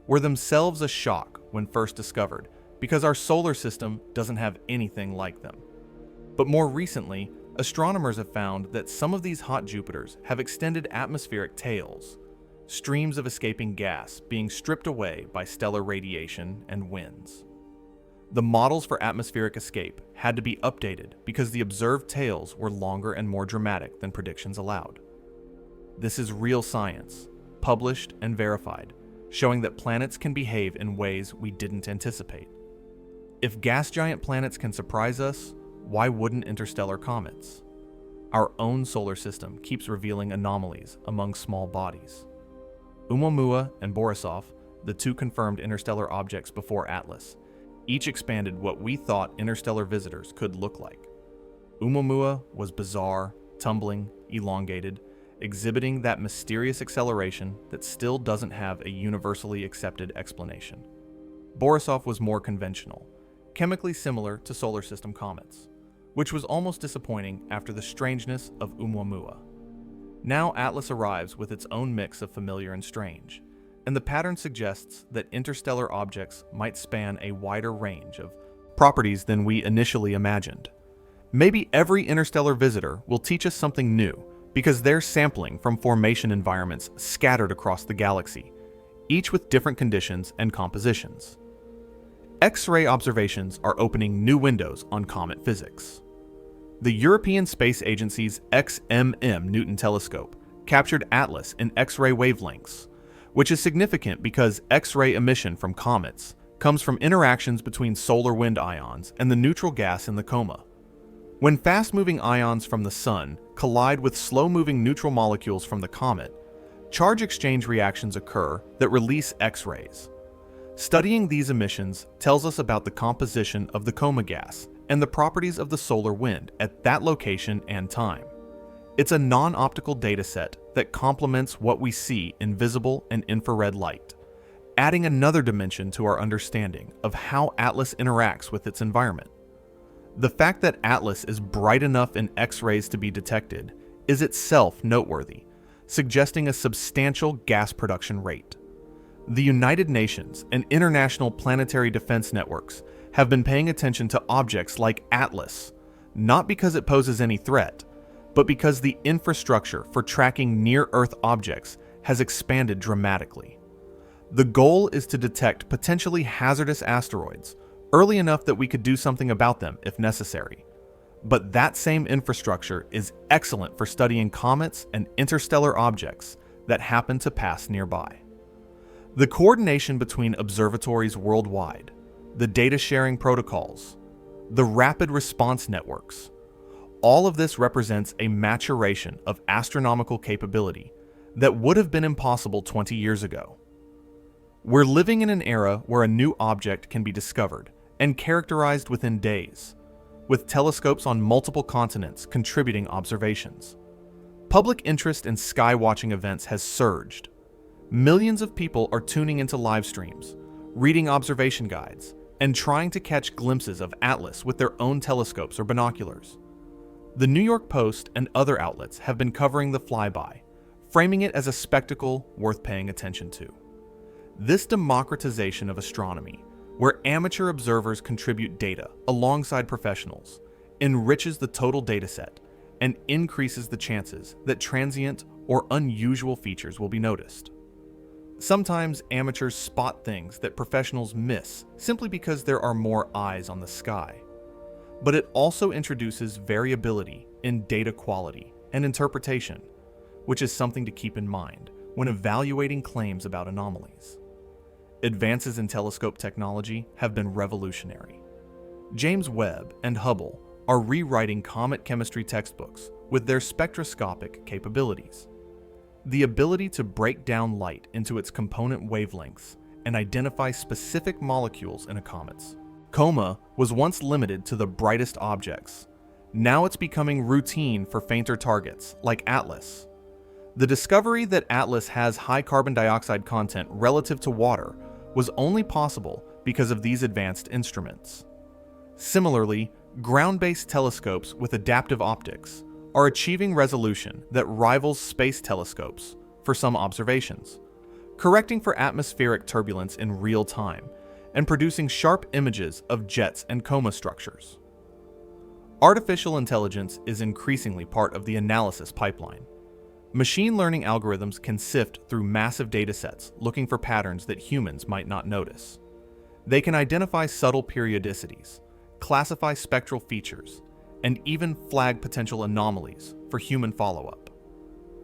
were themselves a shock when first discovered because our solar system doesn't have anything like them. But more recently, astronomers have found that some of these hot Jupiters have extended atmospheric tails, streams of escaping gas being stripped away by stellar radiation and winds. The models for atmospheric escape had to be updated because the observed tails were longer and more dramatic than predictions allowed. This is real science, published and verified, showing that planets can behave in ways we didn't anticipate. If gas giant planets can surprise us, why wouldn't interstellar comets? Our own solar system keeps revealing anomalies among small bodies. Oumuamua and Borisov, the two confirmed interstellar objects before Atlas, each expanded what we thought interstellar visitors could look like. Oumuamua was bizarre, tumbling, elongated, exhibiting that mysterious acceleration that still doesn't have a universally accepted explanation. Borisov was more conventional, chemically similar to solar system comets, which was almost disappointing after the strangeness of Oumuamua. Now Atlas arrives with its own mix of familiar and strange, and the pattern suggests that interstellar objects might span a wider range of properties than we initially imagined. Maybe every interstellar visitor will teach us something new because they're sampling from formation environments scattered across the galaxy, each with different conditions and compositions. X-ray observations are opening new windows on comet physics. The European Space Agency's XMM Newton telescope captured Atlas in X-ray wavelengths, which is significant because X-ray emission from comets comes from interactions between solar wind ions and the neutral gas in the coma. When fast-moving ions from the Sun collide with slow-moving neutral molecules from the comet, charge exchange reactions occur that release X-rays. Studying these emissions tells us about the composition of the coma gas and the properties of the solar wind at that location and time. It's a non-optical dataset that complements what we see in visible and infrared light, adding another dimension to our understanding of how Atlas interacts with its environment. The fact that Atlas is bright enough in X-rays to be detected is itself noteworthy, suggesting a substantial gas production rate. The United Nations and international planetary defense networks have been paying attention to objects like Atlas, not because it poses any threat, but because the infrastructure for tracking near-Earth objects has expanded dramatically. The goal is to detect potentially hazardous asteroids early enough that we could do something about them if necessary. But that same infrastructure is excellent for studying comets and interstellar objects that happen to pass nearby. The coordination between observatories worldwide, the data sharing protocols, the rapid response networks, all of this represents a maturation of astronomical capability that would have been impossible 20 years ago. We're living in an era where a new object can be discovered and characterized within days, with telescopes on multiple continents contributing observations. Public interest in sky-watching events has surged. Millions of people are tuning into live streams, reading observation guides, and trying to catch glimpses of Atlas with their own telescopes or binoculars. The New York Post and other outlets have been covering the flyby, framing it as a spectacle worth paying attention to. This democratization of astronomy, where amateur observers contribute data alongside professionals, enriches the total dataset and increases the chances that transient or unusual features will be noticed. Sometimes amateurs spot things that professionals miss simply because there are more eyes on the sky. But it also introduces variability in data quality and interpretation, which is something to keep in mind when evaluating claims about anomalies. Advances in telescope technology have been revolutionary. James Webb and Hubble are rewriting comet chemistry textbooks with their spectroscopic capabilities. the ability to break down light into its component wavelengths and identify specific molecules in a comet's. Coma was once limited to the brightest objects. Now it's becoming routine for fainter targets, like Atlas. The discovery that Atlas has high carbon dioxide content relative to water was only possible because of these advanced instruments. Similarly, ground-based telescopes with adaptive optics are achieving resolution that rivals space telescopes for some observations, correcting for atmospheric turbulence in real time and producing sharp images of jets and coma structures. Artificial intelligence is increasingly part of the analysis pipeline. Machine learning algorithms can sift through massive datasets looking for patterns that humans might not notice. They can identify subtle periodicities, classify spectral features, and even flag potential anomalies for human follow-up.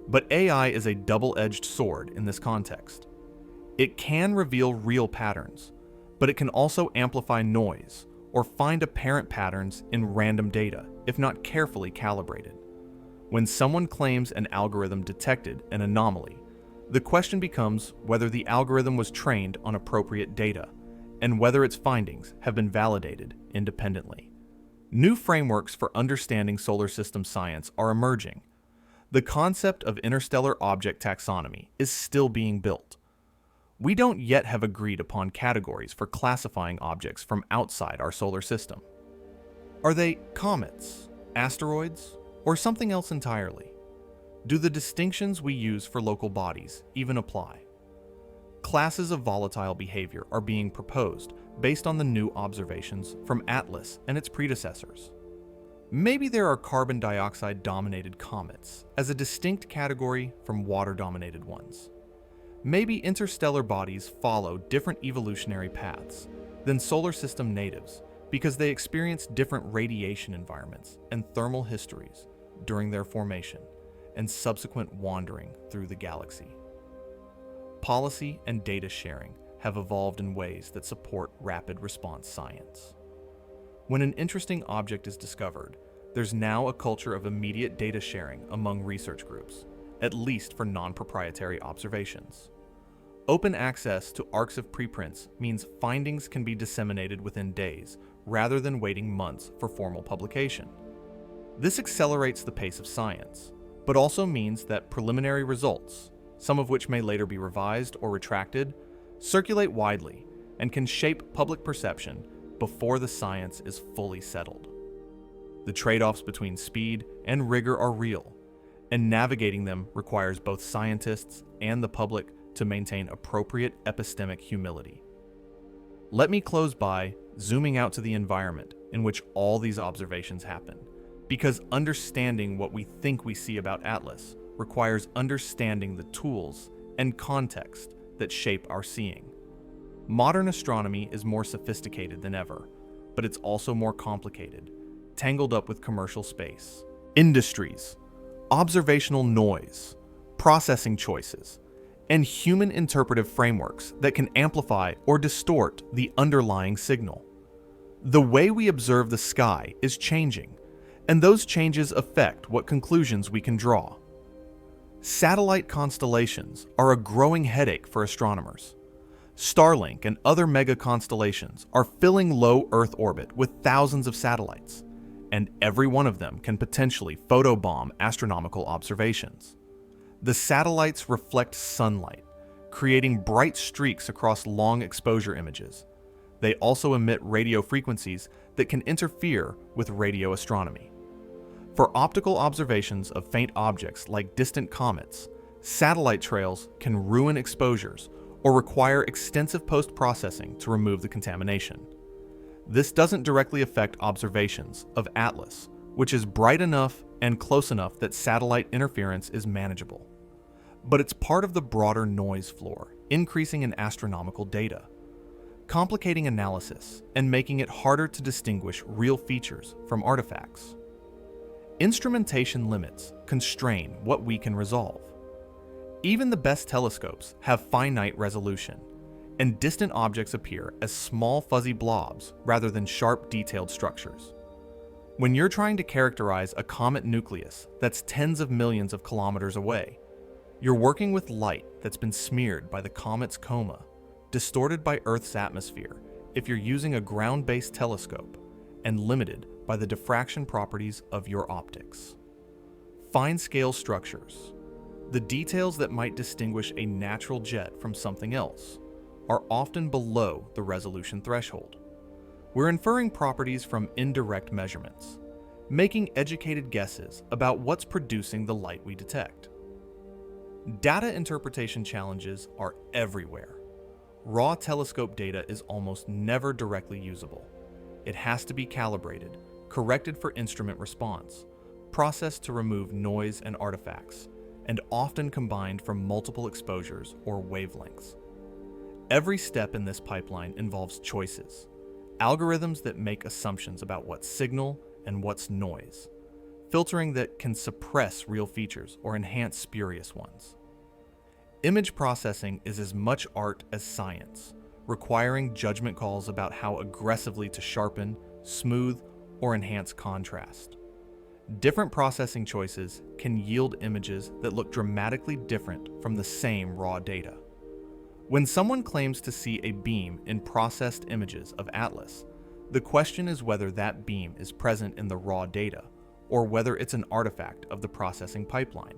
But AI is a double-edged sword in this context. It can reveal real patterns, but it can also amplify noise or find apparent patterns in random data if not carefully calibrated. When someone claims an algorithm detected an anomaly, the question becomes whether the algorithm was trained on appropriate data and whether its findings have been validated independently. New frameworks for understanding solar system science are emerging. The concept of interstellar object taxonomy is still being built. We don't yet have agreed upon categories for classifying objects from outside our solar system. Are they comets, asteroids, or something else entirely? Do the distinctions we use for local bodies even apply? Classes of volatile behavior are being proposed based on the new observations from Atlas and its predecessors. Maybe there are carbon dioxide-dominated comets as a distinct category from water-dominated ones. Maybe interstellar bodies follow different evolutionary paths than solar system natives because they experience different radiation environments and thermal histories during their formation and subsequent wandering through the galaxy. Policy and data sharing have evolved in ways that support rapid response science. When an interesting object is discovered, there's now a culture of immediate data sharing among research groups, at least for non-proprietary observations. Open access to arcs of preprints means findings can be disseminated within days rather than waiting months for formal publication. This accelerates the pace of science, but also means that preliminary results, some of which may later be revised or retracted, circulate widely and can shape public perception before the science is fully settled. The trade-offs between speed and rigor are real, and navigating them requires both scientists and the public to maintain appropriate epistemic humility. Let me close by zooming out to the environment in which all these observations happen, because understanding what we think we see about Atlas requires understanding the tools and context that shape our seeing. Modern astronomy is more sophisticated than ever, but it's also more complicated, tangled up with commercial space, industries, observational noise, processing choices, and human interpretive frameworks that can amplify or distort the underlying signal. The way we observe the sky is changing, and those changes affect what conclusions we can draw. Satellite constellations are a growing headache for astronomers. Starlink and other mega constellations are filling low Earth orbit with thousands of satellites, and every one of them can potentially photobomb astronomical observations. The satellites reflect sunlight, creating bright streaks across long exposure images. They also emit radio frequencies that can interfere with radio astronomy. For optical observations of faint objects like distant comets, satellite trails can ruin exposures or require extensive post-processing to remove the contamination. This doesn't directly affect observations of Atlas, which is bright enough and close enough that satellite interference is manageable. But it's part of the broader noise floor, increasing in astronomical data, complicating analysis and making it harder to distinguish real features from artifacts. Instrumentation limits constrain what we can resolve. Even the best telescopes have finite resolution, and distant objects appear as small fuzzy blobs rather than sharp detailed structures. When you're trying to characterize a comet nucleus that's tens of millions of kilometers away, You're working with light that's been smeared by the comet's coma, distorted by Earth's atmosphere if you're using a ground-based telescope, and limited by the diffraction properties of your optics. Fine-scale structures, the details that might distinguish a natural jet from something else, are often below the resolution threshold. We're inferring properties from indirect measurements, making educated guesses about what's producing the light we detect. Data interpretation challenges are everywhere. Raw telescope data is almost never directly usable. It has to be calibrated, corrected for instrument response, processed to remove noise and artifacts, and often combined from multiple exposures or wavelengths. Every step in this pipeline involves choices, algorithms that make assumptions about what's signal and what's noise, filtering that can suppress real features or enhance spurious ones. Image processing is as much art as science, requiring judgment calls about how aggressively to sharpen, smooth, or enhance contrast. Different processing choices can yield images that look dramatically different from the same raw data. When someone claims to see a beam in processed images of Atlas, the question is whether that beam is present in the raw data, or whether it's an artifact of the processing pipeline.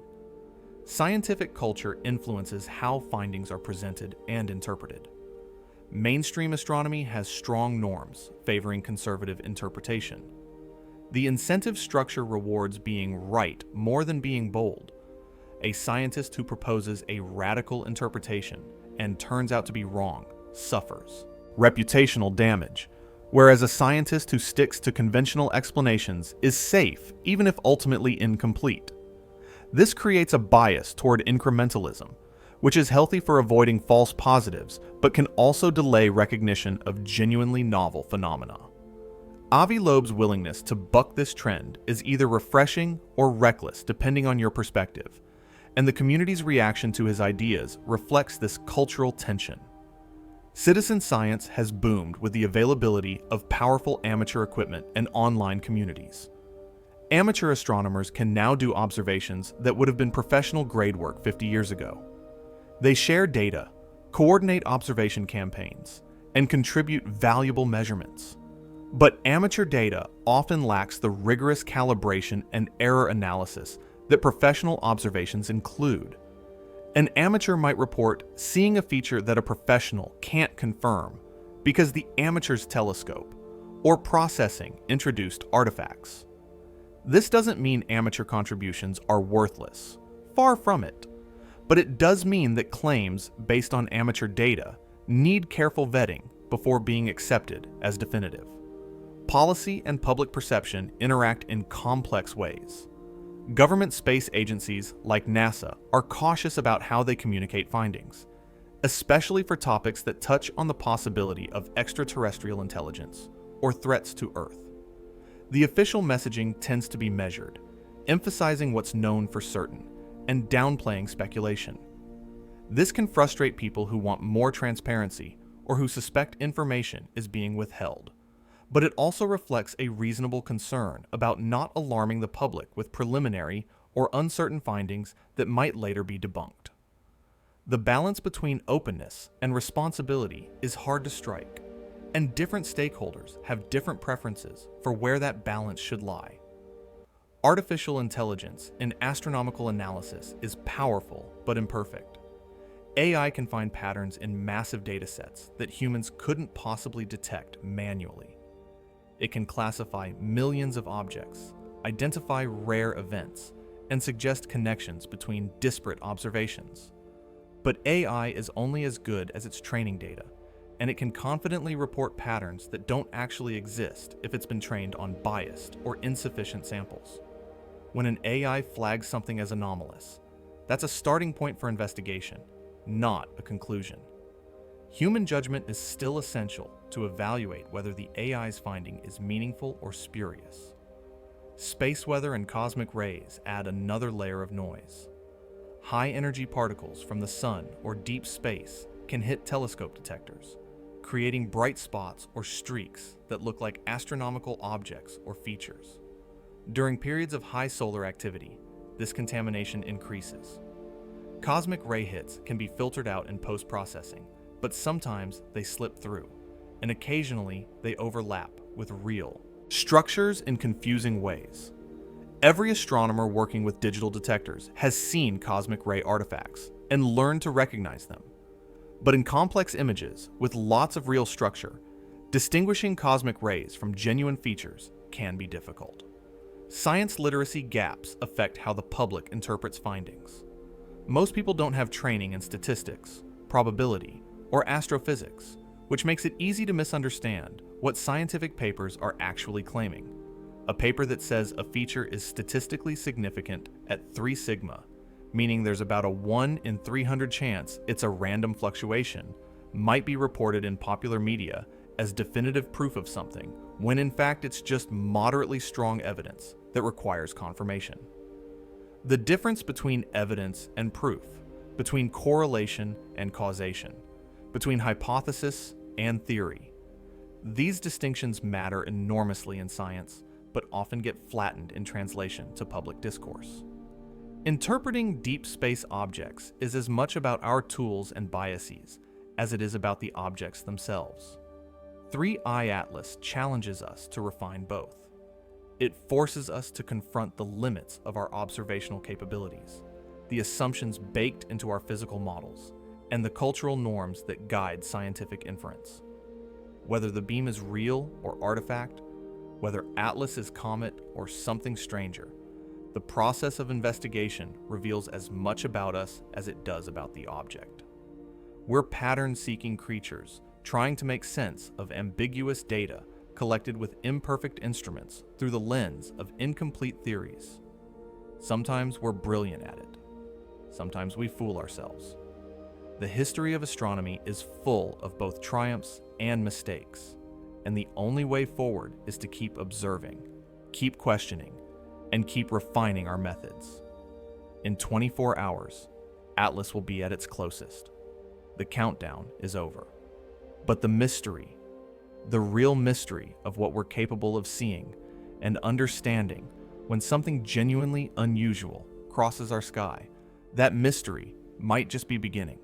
Scientific culture influences how findings are presented and interpreted. Mainstream astronomy has strong norms favoring conservative interpretation. The incentive structure rewards being right more than being bold. A scientist who proposes a radical interpretation and turns out to be wrong suffers reputational damage, whereas a scientist who sticks to conventional explanations is safe even if ultimately incomplete. This creates a bias toward incrementalism, which is healthy for avoiding false positives but can also delay recognition of genuinely novel phenomena. Avi Loeb's willingness to buck this trend is either refreshing or reckless depending on your perspective, and the community's reaction to his ideas reflects this cultural tension. Citizen science has boomed with the availability of powerful amateur equipment and online communities. Amateur astronomers can now do observations that would have been professional-grade work 50 years ago. They share data, coordinate observation campaigns, and contribute valuable measurements. But amateur data often lacks the rigorous calibration and error analysis that professional observations include. An amateur might report seeing a feature that a professional can't confirm because the amateur's telescope or processing introduced artifacts. This doesn't mean amateur contributions are worthless. Far from it. But it does mean that claims based on amateur data need careful vetting before being accepted as definitive. Policy and public perception interact in complex ways. Government space agencies like NASA are cautious about how they communicate findings, especially for topics that touch on the possibility of extraterrestrial intelligence or threats to Earth. The official messaging tends to be measured, emphasizing what's known for certain and downplaying speculation. This can frustrate people who want more transparency or who suspect information is being withheld. But it also reflects a reasonable concern about not alarming the public with preliminary or uncertain findings that might later be debunked. The balance between openness and responsibility is hard to strike, and different stakeholders have different preferences for where that balance should lie. Artificial intelligence in astronomical analysis is powerful but imperfect. AI can find patterns in massive datasets that humans couldn't possibly detect manually. It can classify millions of objects, identify rare events, and suggest connections between disparate observations. But AI is only as good as its training data, and it can confidently report patterns that don't actually exist if it's been trained on biased or insufficient samples. When an AI flags something as anomalous, that's a starting point for investigation, not a conclusion. Human judgment is still essential to evaluate whether the AI's finding is meaningful or spurious. Space weather and cosmic rays add another layer of noise. High-energy particles from the sun or deep space can hit telescope detectors, creating bright spots or streaks that look like astronomical objects or features. During periods of high solar activity, this contamination increases. Cosmic ray hits can be filtered out in post-processing, but sometimes they slip through, and occasionally they overlap with real structures in confusing ways. Every astronomer working with digital detectors has seen cosmic ray artifacts and learned to recognize them. But in complex images with lots of real structure, distinguishing cosmic rays from genuine features can be difficult. Science literacy gaps affect how the public interprets findings. Most people don't have training in statistics, probability, or astrophysics, which makes it easy to misunderstand what scientific papers are actually claiming. A paper that says a feature is statistically significant at 3 sigma, meaning there's about a 1 in 300 chance it's a random fluctuation, might be reported in popular media as definitive proof of something, when in fact it's just moderately strong evidence that requires confirmation. The difference between evidence and proof, between correlation and causation, between hypothesis and theory. These distinctions matter enormously in science, but often get flattened in translation to public discourse. Interpreting deep space objects is as much about our tools and biases as it is about the objects themselves. 3I Atlas challenges us to refine both. It forces us to confront the limits of our observational capabilities, the assumptions baked into our physical models, and the cultural norms that guide scientific inference. Whether the beam is real or artifact, whether Atlas is comet or something stranger, the process of investigation reveals as much about us as it does about the object. We're pattern-seeking creatures trying to make sense of ambiguous data collected with imperfect instruments through the lens of incomplete theories. Sometimes we're brilliant at it. Sometimes we fool ourselves. The history of astronomy is full of both triumphs and mistakes, and the only way forward is to keep observing, keep questioning, and keep refining our methods. In 24 hours, Atlas will be at its closest. The countdown is over. But the mystery, the real mystery of what we're capable of seeing and understanding when something genuinely unusual crosses our sky, that mystery might just be beginning.